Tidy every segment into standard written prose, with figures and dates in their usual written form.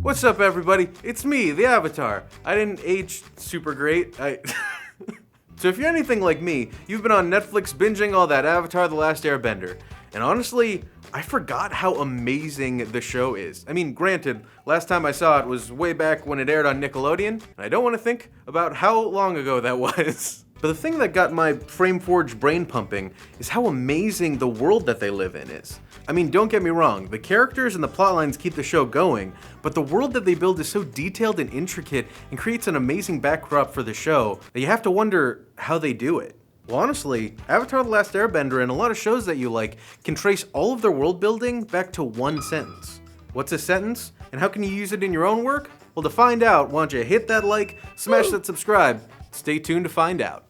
What's up, everybody? It's me, the Avatar. I didn't age super great. So if you're anything like me, you've been on Netflix binging all that Avatar The Last Airbender. And honestly, I forgot how amazing the show is. I mean, granted, last time I saw it was way back when it aired on Nickelodeon, and I don't want to think about how long ago that was. But the thing that got my frame-forged brain pumping is how amazing the world that they live in is. I mean, don't get me wrong, the characters and the plotlines keep the show going, but the world that they build is so detailed and intricate and creates an amazing backdrop for the show that you have to wonder how they do it. Well, honestly, Avatar The Last Airbender and a lot of shows that you like can trace all of their world building back to one sentence. What's a sentence? And how can you use it in your own work? Well, to find out, why don't you hit that like, smash that subscribe, stay tuned to find out.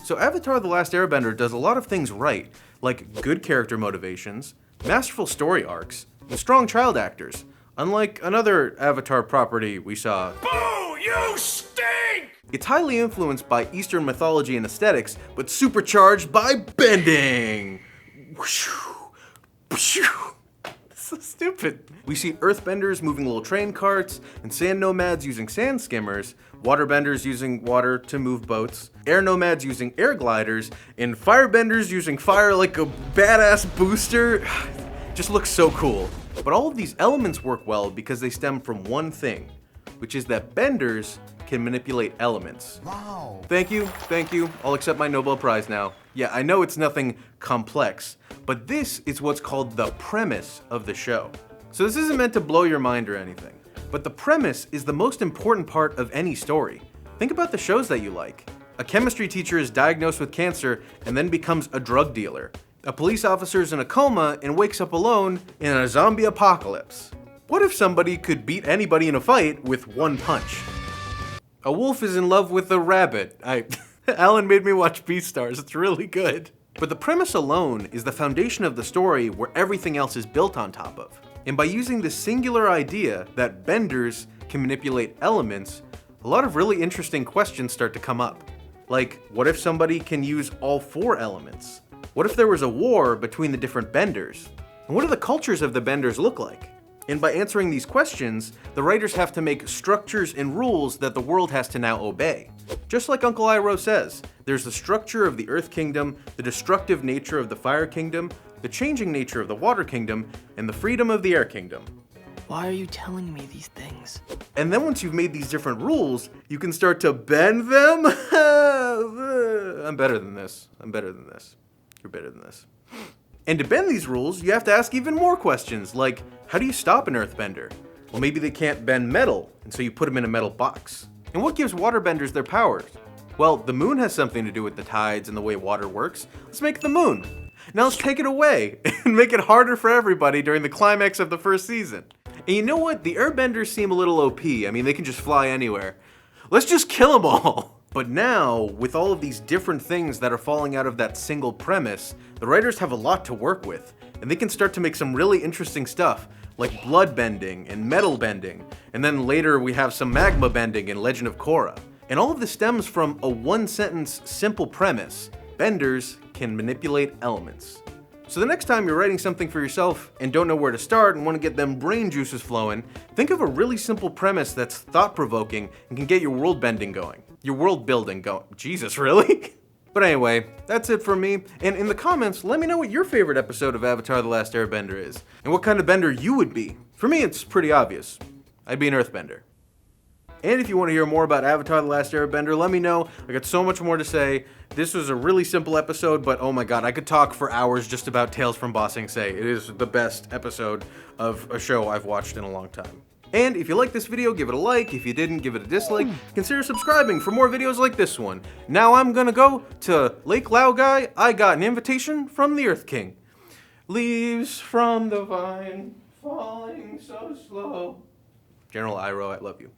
So Avatar The Last Airbender does a lot of things right, like good character motivations, masterful story arcs, and strong child actors, unlike another Avatar property we saw. Boo! You stink! It's highly influenced by Eastern mythology and aesthetics, but supercharged by bending! So stupid. We see earthbenders moving little train carts, and sand nomads using sand skimmers, waterbenders using water to move boats, air nomads using air gliders, and firebenders using fire like a badass booster. Just looks so cool. But all of these elements work well because they stem from one thing, which is that benders can manipulate elements. Wow. Thank you. I'll accept my Nobel Prize now. Yeah, I know it's nothing complex, but this is what's called the premise of the show. So this isn't meant to blow your mind or anything, but the premise is the most important part of any story. Think about the shows that you like. A chemistry teacher is diagnosed with cancer and then becomes a drug dealer. A police officer is in a coma and wakes up alone in a zombie apocalypse. What if somebody could beat anybody in a fight with one punch? A wolf is in love with a rabbit. Alan made me watch Beastars, it's really good. But the premise alone is the foundation of the story where everything else is built on top of. And by using this singular idea that benders can manipulate elements, a lot of really interesting questions start to come up. Like, what if somebody can use all four elements? What if there was a war between the different benders? And what do the cultures of the benders look like? And by answering these questions, the writers have to make structures and rules that the world has to now obey. Just like Uncle Iroh says, there's the structure of the Earth Kingdom, the destructive nature of the Fire Kingdom, the changing nature of the Water Kingdom, and the freedom of the Air Kingdom. Why are you telling me these things? And then once you've made these different rules, you can start to bend them. I'm better than this. You're better than this. And to bend these rules, you have to ask even more questions, like, how do you stop an earthbender? Well, maybe they can't bend metal, and so you put them in a metal box. And what gives waterbenders their powers? Well, the moon has something to do with the tides and the way water works. Let's make the moon. Now let's take it away and make it harder for everybody during the climax of the first season. And you know what? The airbenders seem a little OP. I mean, they can just fly anywhere. Let's just kill them all. But now, with all of these different things that are falling out of that single premise, the writers have a lot to work with, and they can start to make some really interesting stuff, like blood bending and metal bending, and then later we have some magma bending in Legend of Korra. And all of this stems from a one-sentence, simple premise: benders can manipulate elements. So the next time you're writing something for yourself and don't know where to start and want to get them brain juices flowing, think of a really simple premise that's thought-provoking and can get your world bending going. Your world building going. Jesus, really? But anyway, that's it from me. And in the comments, let me know what your favorite episode of Avatar The Last Airbender is, and what kind of bender you would be. For me, it's pretty obvious. I'd be an earthbender. And if you want to hear more about Avatar The Last Airbender, let me know. I got so much more to say. This was a really simple episode, but oh my god, I could talk for hours just about Tales from Ba Sing Se. It is the best episode of a show I've watched in a long time. And if you like this video, give it a like. If you didn't, give it a dislike. Consider subscribing for more videos like this one. Now I'm gonna go to Lake Laogai. I got an invitation from the Earth King. Leaves from the vine, falling so slow. General Iroh, I love you.